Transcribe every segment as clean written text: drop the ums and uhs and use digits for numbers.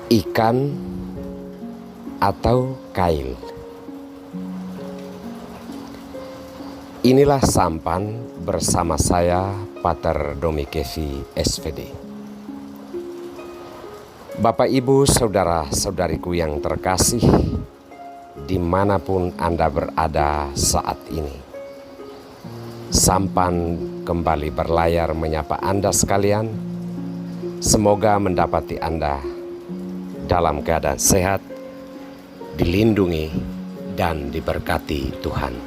Ikan atau kail. Inilah sampan bersama saya, Pater Domi Kevi, SVD. Bapak, Ibu, saudara-saudariku yang terkasih, dimanapun Anda berada saat ini, sampan kembali berlayar menyapa Anda sekalian. Semoga mendapati Anda dalam keadaan sehat, dilindungi, dan diberkati Tuhan.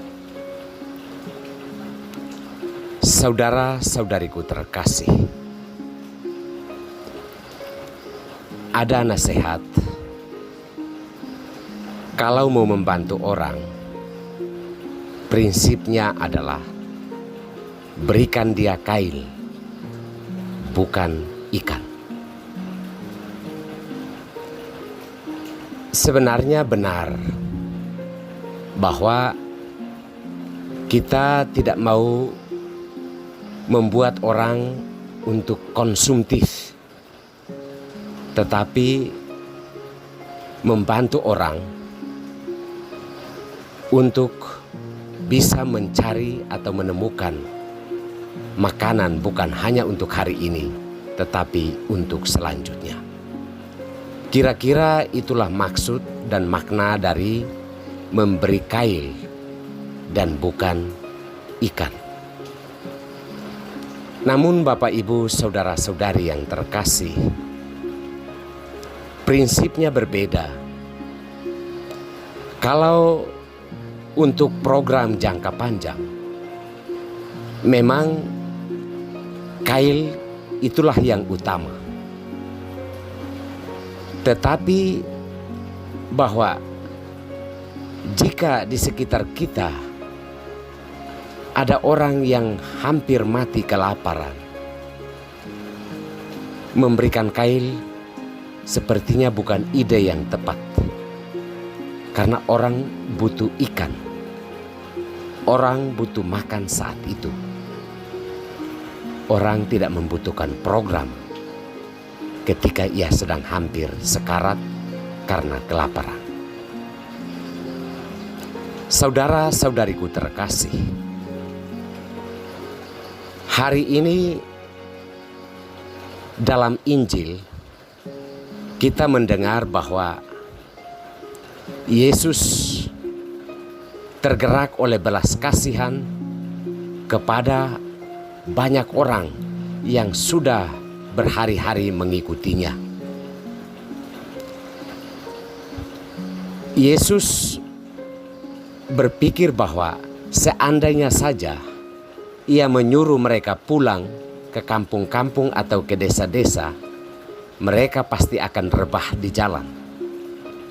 Saudara-saudariku terkasih, ada nasihat, kalau mau membantu orang, prinsipnya adalah berikan dia kail, bukan ikan. Sebenarnya benar bahwa kita tidak mau membuat orang untuk konsumtif, tetapi membantu orang untuk bisa mencari atau menemukan makanan bukan hanya untuk hari ini, tetapi untuk selanjutnya. Kira-kira itulah maksud dan makna dari memberi kail dan bukan ikan. Namun Bapak, Ibu, saudara-saudari yang terkasih, prinsipnya berbeda. Kalau untuk program jangka panjang, memang kail itulah yang utama. Tetapi bahwa jika di sekitar kita ada orang yang hampir mati kelaparan, memberikan kail sepertinya bukan ide yang tepat. Karena orang butuh ikan, orang butuh makan saat itu. Orang tidak membutuhkan program ketika ia sedang hampir sekarat karena kelaparan. Saudara-saudariku terkasih, hari ini dalam Injil kita mendengar bahwa Yesus tergerak oleh belas kasihan kepada banyak orang yang sudah berhari-hari mengikutinya. Yesus berpikir bahwa seandainya saja ia menyuruh mereka pulang ke kampung-kampung atau ke desa-desa, mereka pasti akan rebah di jalan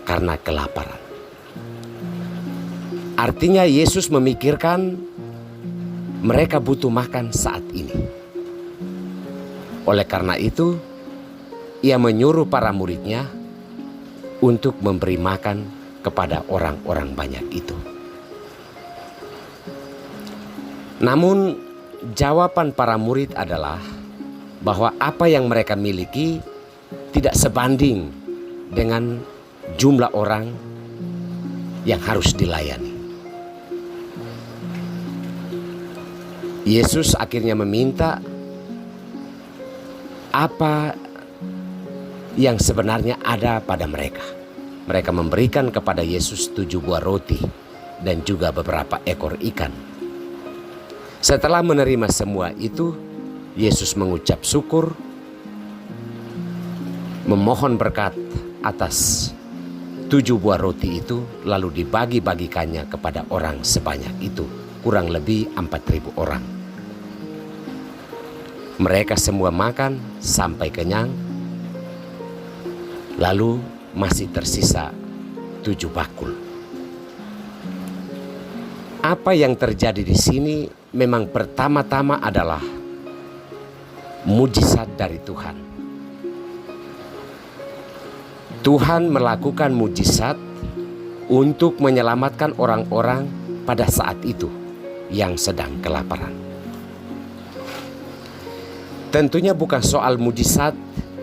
karena kelaparan. Artinya Yesus memikirkan mereka butuh makan saat ini. Oleh karena itu, ia menyuruh para muridnya untuk memberi makan kepada orang-orang banyak itu. Namun, jawaban para murid adalah bahwa apa yang mereka miliki tidak sebanding dengan jumlah orang yang harus dilayani. Yesus akhirnya meminta apa yang sebenarnya ada pada mereka. Mereka memberikan kepada Yesus 7 buah roti dan juga beberapa ekor ikan. Setelah menerima semua itu, Yesus mengucap syukur, memohon berkat atas 7 buah roti itu, lalu dibagi-bagikannya kepada orang sebanyak itu, kurang lebih 4.000 orang. Mereka semua makan sampai kenyang, lalu masih tersisa 7 bakul. Apa yang terjadi di sini memang pertama-tama adalah mujizat dari Tuhan. Tuhan melakukan mujizat untuk menyelamatkan orang-orang pada saat itu yang sedang kelaparan. Tentunya bukan soal mujizat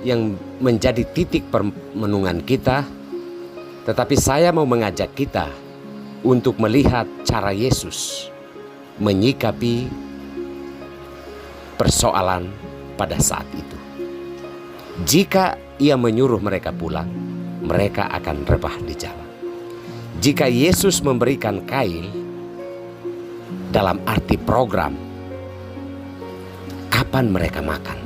yang menjadi titik permenungan kita, tetapi saya mau mengajak kita untuk melihat cara Yesus menyikapi persoalan pada saat itu. Jika ia menyuruh mereka pulang, mereka akan rebah di jalan. Jika Yesus memberikan kail dalam arti program, kapan mereka makan?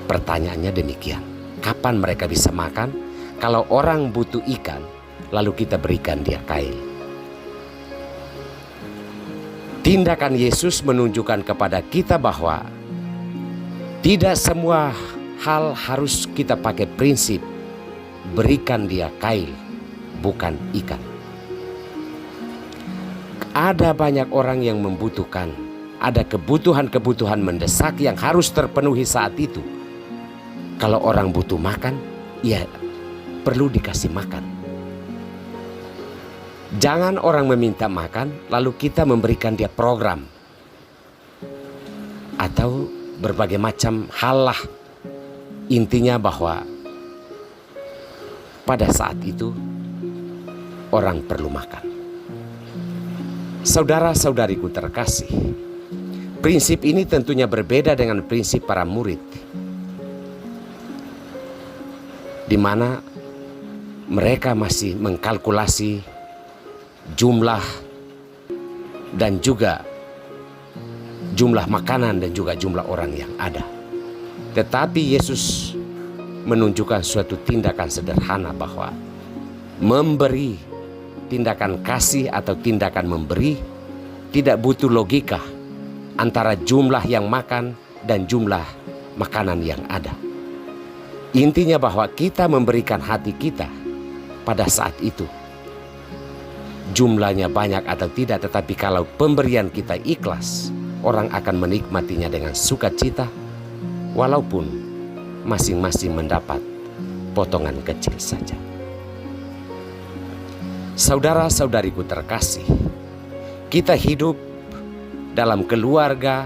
Pertanyaannya demikian. Kapan mereka bisa makan? Kalau orang butuh ikan, lalu kita berikan dia kail. Tindakan Yesus menunjukkan kepada kita bahwa tidak semua hal harus kita pakai prinsip berikan dia kail, bukan ikan. Ada banyak orang yang membutuhkan, ada kebutuhan-kebutuhan mendesak yang harus terpenuhi saat itu. Kalau orang butuh makan, ya perlu dikasih makan. Jangan orang meminta makan, lalu kita memberikan dia program atau berbagai macam hal lah. Intinya bahwa pada saat itu orang perlu makan. Saudara-saudariku terkasih, prinsip ini tentunya berbeda dengan prinsip para murid, di mana mereka masih mengkalkulasi jumlah dan juga jumlah makanan dan juga jumlah orang yang ada. Tetapi Yesus menunjukkan suatu tindakan sederhana bahwa memberi, tindakan kasih atau tindakan memberi tidak butuh logika antara jumlah yang makan dan jumlah makanan yang ada. Intinya bahwa kita memberikan hati kita pada saat itu. Jumlahnya banyak atau tidak, tetapi kalau pemberian kita ikhlas, orang akan menikmatinya dengan sukacita, walaupun masing-masing mendapat potongan kecil saja. Saudara-saudariku terkasih, kita hidup dalam keluarga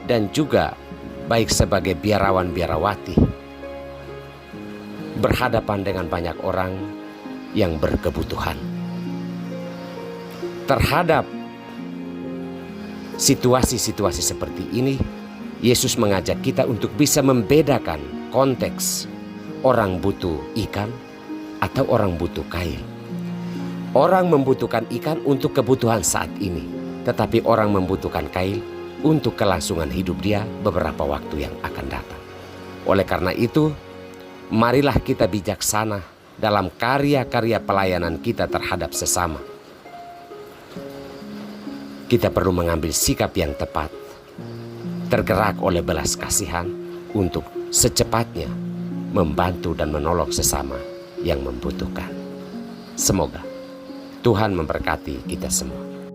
dan juga baik sebagai biarawan-biarawati, berhadapan dengan banyak orang yang berkebutuhan. Terhadap situasi-situasi seperti ini, Yesus mengajak kita untuk bisa membedakan konteks orang butuh ikan atau orang butuh kail. Orang membutuhkan ikan untuk kebutuhan saat ini, tetapi orang membutuhkan kail untuk kelangsungan hidup dia beberapa waktu yang akan datang. Oleh karena itu, marilah kita bijaksana dalam karya-karya pelayanan kita terhadap sesama. Kita perlu mengambil sikap yang tepat, tergerak oleh belas kasihan untuk secepatnya membantu dan menolong sesama yang membutuhkan. Semoga Tuhan memberkati kita semua.